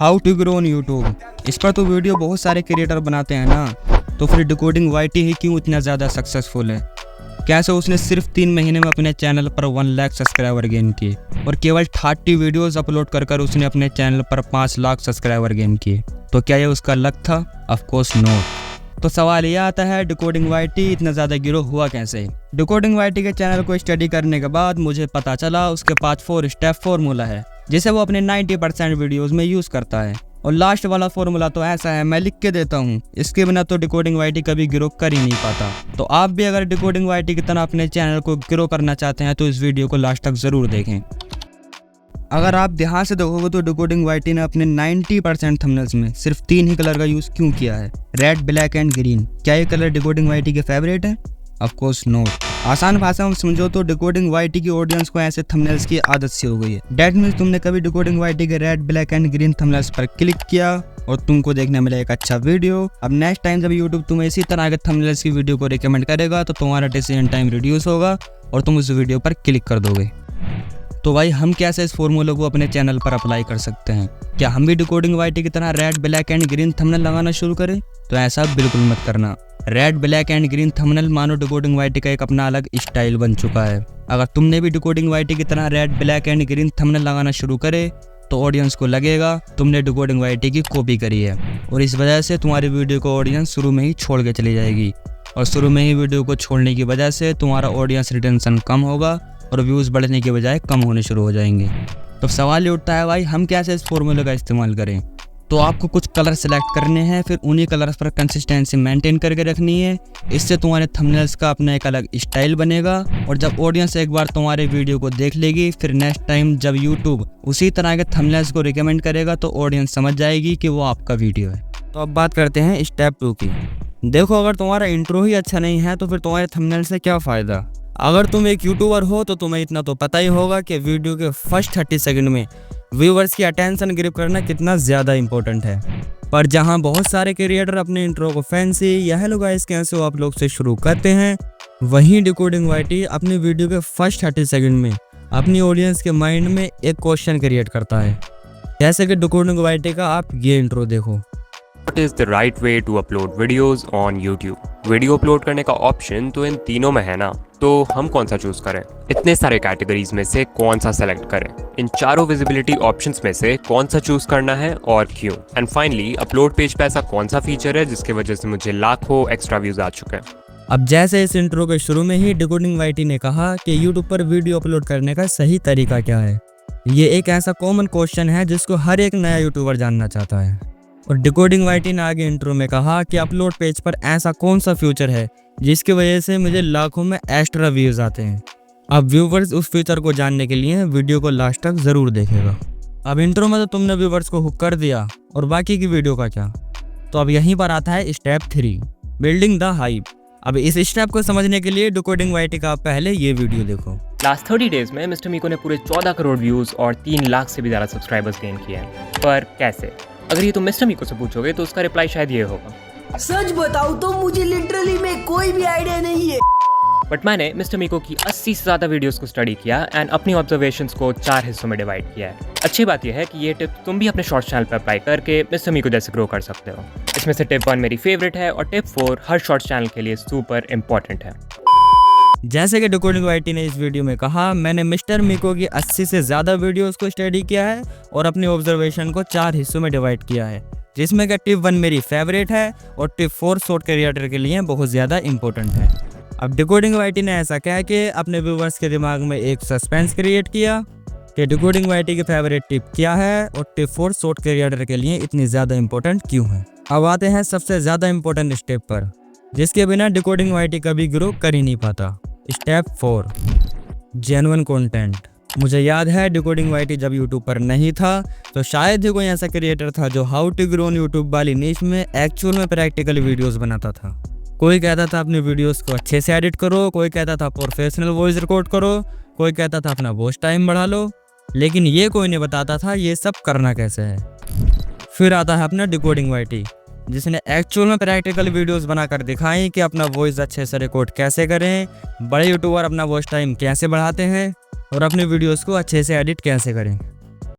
How to grow on YouTube. इस पर तो वीडियो बहुत सारे क्रिएटर बनाते हैं ना, तो फिर डिकोडिंग वाईटी ही क्यों इतना ज़्यादा सक्सेसफुल है? कैसे उसने सिर्फ 3 महीने में अपने चैनल पर 1 लाख सब्सक्राइबर गेन किए और केवल 30 वीडियोस अपलोड कर उसने अपने चैनल पर 5 लाख सब्सक्राइबर गेन किए। तो क्या ये उसका लक था? Of course no. तो सवाल ये आता है, डिकोडिंग वाईटी इतना ज़्यादा ग्रो हुआ कैसे? डिकोडिंग वाईटी के चैनल को स्टडी करने के बाद मुझे पता चला उसके पास 4 स्टेप फार्मूला है जिसे वो अपने 90% वीडियोस में यूज़ करता है। और लास्ट वाला फार्मूला तो ऐसा है, मैं लिख के देता हूँ, इसके बिना तो डिकोडिंग वाईटी कभी ग्रो कर ही नहीं पाता। तो आप भी अगर डिकोडिंग वाईटी की तरह अपने चैनल को ग्रो करना चाहते हैं तो इस वीडियो को लास्ट तक ज़रूर देखें। अगर आप ध्यान से देखोगे तो डिकोडिंग वाईटी ने अपने 90% थंबनेल्स में सिर्फ 3 ही कलर का यूज़ क्यों किया है? Red, black and green. क्या ये कलर डिकोडिंग वाईटी के फेवरेट है? Of course no. आसान भाषा में समझो तो डिकोडिंग वाईटी की ऑडियंस को ऐसे थंबनेल्स की आदत सी हो गई है। डेट मीन्स तुमने कभी डिकोडिंग वाईटी के red, black and green thumbnails पर क्लिक किया और तुमको देखने मिला एक अच्छा वीडियो। अब नेक्स्ट टाइम जब यूट्यूब तुम्हें इसी तरह के थंबनेल्स की वीडियो को रिकमेंड करेगा तो तुम्हारा डिसीजन टाइम रिड्यूस होगा और तुम उस वीडियो पर क्लिक कर दोगे। तो भाई हम कैसे इस फॉर्मूले को अपने चैनल पर अप्लाई कर सकते हैं? क्या हम भी डिकोडिंग वाईटी की तरह red, black and green thumbnail लगाना शुरू करें? तो ऐसा बिल्कुल मत करना। Red, black and green thumbnail मानो डिकोडिंग वाईटी का एक अपना अलग स्टाइल बन चुका है। अगर तुमने भी डिकोडिंग वाईटी की तरह red, black and green thumbnail लगाना शुरू करे तो ऑडियंस को लगेगा तुमने डिकोडिंग वाईटी की कॉपी करी है और इस वजह से तुम्हारी वीडियो को ऑडियंस शुरू में ही छोड़ के चली जाएगी। और शुरू में ही वीडियो को छोड़ने की वजह से तुम्हारा ऑडियंस रिटेंशन कम होगा और व्यूज़ बढ़ने के बजाय कम होने शुरू हो जाएंगे। तो सवाल ये उठता है भाई, हम कैसे इस फॉर्मूले का इस्तेमाल करें? तो आपको कुछ कलर सेलेक्ट करने हैं, फिर उन्हीं कलर्स पर कंसिस्टेंसी मेंटेन करके रखनी है। इससे तुम्हारे थंबनेल्स का अपना एक अलग स्टाइल बनेगा और जब ऑडियंस एक बार तुम्हारे वीडियो को देख लेगी, फिर नेक्स्ट टाइम जब यूट्यूब उसी तरह के थंबनेल्स को रिकमेंड करेगा तो ऑडियंस समझ जाएगी कि वो आपका वीडियो है। तो अब बात करते हैं स्टेप 2 की। देखो, अगर तुम्हारा इंट्रो ही अच्छा नहीं है तो फिर तुम्हारे थंबनेल से क्या फ़ायदा? अगर तुम एक यूट्यूबर हो तो तुम्हें इतना तो पता ही होगा कि वीडियो के फर्स्ट 30 सेकंड में व्यूवर्स की अटेंशन ग्रिप करना कितना ज़्यादा इंपॉर्टेंट है। पर जहां बहुत सारे क्रिएटर अपने इंट्रो को फैंसी या हेलो गाइस कैसे हो आप लोग से शुरू करते हैं, वहीं डिकोडिंग वाईटी अपनी वीडियो के फर्स्ट 30 सेकंड में अपनी ऑडियंस के माइंड में एक क्वेश्चन क्रिएट करता है। जैसे कि डिकोडिंग वाईटी का आप ये इंट्रो देखो। What is the right way to upload videos on YouTube? Video upload करने का ऑप्शन तो इन तीनों में है ना, तो हम कौन सा चूज करें? इतने सारे कैटेगरीज में से कौन सा सेलेक्ट करें? इन चारों विजिबिलिटी ऑप्शंस में से कौन सा चूज करना है और क्यों? एंड फाइनली अपलोड पेज पे ऐसा कौन सा फीचर है जिसकी वजह से मुझे लाखों एक्स्ट्रा व्यूज आ चुके हैं? अब जैसे इस इंट्रो के शुरू में ही डिकोडिंग वाईटी ने कहा कि यूट्यूब पर वीडियो अपलोड करने का सही तरीका क्या है। ये एक ऐसा कॉमन क्वेश्चन है जिसको हर एक नया यूट्यूबर जानना चाहता है। और डिकोडिंग वाईटी ने आगे इंट्रो में कहा कि अपलोड पेज पर ऐसा कौन सा फीचर है जिसकी वजह से मुझे लाखों में एक्स्ट्रा व्यूज आते हैं। अब व्यूवर्स उस फीचर को जानने के लिए वीडियो को लास्ट तक जरूर देखेगा। अब इंट्रो में तो तुमने व्यूवर्स को हुक कर दिया और बाकी की वीडियो का क्या? तो अब यहीं पर आता है स्टेप 3, बिल्डिंग द हाइप। अब इस स्टेप को समझने के लिए डिकोडिंग वाईटी का पहले ये वीडियो देखो। लास्ट 30 डेज में मिस्टर मीको ने पूरे 14 करोड़ व्यूज और 3 लाख से भी ज़्यादा सब्सक्राइबर्स गेन किए हैं। पर कैसे? अगर ये तुम मिस्टर मीको से पूछोगे तो उसका रिप्लाई शायद ये होगा, सच बताऊं तो मुझे लिटरली में कोई भी आइडिया नहीं है। बट मैंने मिस्टर मीको की 80 से ज़्यादा वीडियोस को स्टडी किया एंड अपनी ऑब्जर्वेशंस को 4 हिस्सों में डिवाइड किया है। अच्छी बात यह है कि ये टिप तुम भी अपने शॉर्ट चैनल पर अप्लाई करके मिस्टर मीको जैसे ग्रो कर सकते हो। इसमें से टिप 1 मेरी फेवरेट है और टिप 4 हर शॉर्ट चैनल के लिए सुपर इम्पॉर्टेंट है। जैसे कि डिकोडिंग वाईटी ने इस वीडियो में कहा, मैंने मिस्टर मीको की 80 से ज़्यादा वीडियोस को स्टडी किया है और अपनी ऑब्जर्वेशन को 4 हिस्सों में डिवाइड किया है, जिसमें कि टिप 1 मेरी फेवरेट है और टिप 4 शॉर्ट क्रिएटर के लिए बहुत ज़्यादा इंपॉर्टेंट है। अब डिकोडिंग वाईटी ने ऐसा कह के अपने व्यूवर्स के दिमाग में एक सस्पेंस क्रिएट किया कि डिकोडिंग वाईटी की फेवरेट टिप क्या है और टिप 4 शॉर्ट क्रिएटर के लिए इतनी ज़्यादा इंपॉर्टेंट क्यों है। अब आते हैं सबसे ज़्यादा इंपॉर्टेंट स्टेप पर, जिसके बिना डिकोडिंग वाईटी कभी ग्रो कर ही नहीं पाता। Step 4, genuine content. मुझे याद है डिकोडिंग वाईटी जब यूट्यूब पर नहीं था तो शायद ही कोई ऐसा क्रिएटर था जो how to grow on YouTube वाली नीश में एक्चुअल में प्रैक्टिकल वीडियोस बनाता था। कोई कहता था अपने वीडियोस को अच्छे से एडिट करो, कोई कहता था प्रोफेशनल वॉइस रिकॉर्ड करो, कोई कहता था अपना वॉच टाइम बढ़ा लो, लेकिन ये कोई नहीं बताता था ये सब करना कैसे है। फिर आता है अपना डिकोडिंग वाईटी, जिसने एक्चुअल में प्रैक्टिकल वीडियोस बनाकर दिखाई कि अपना वॉइस अच्छे से रिकॉर्ड कैसे करें, बड़े यूट्यूबर अपना वॉच टाइम कैसे बढ़ाते हैं और अपने वीडियोस को अच्छे से एडिट कैसे करें।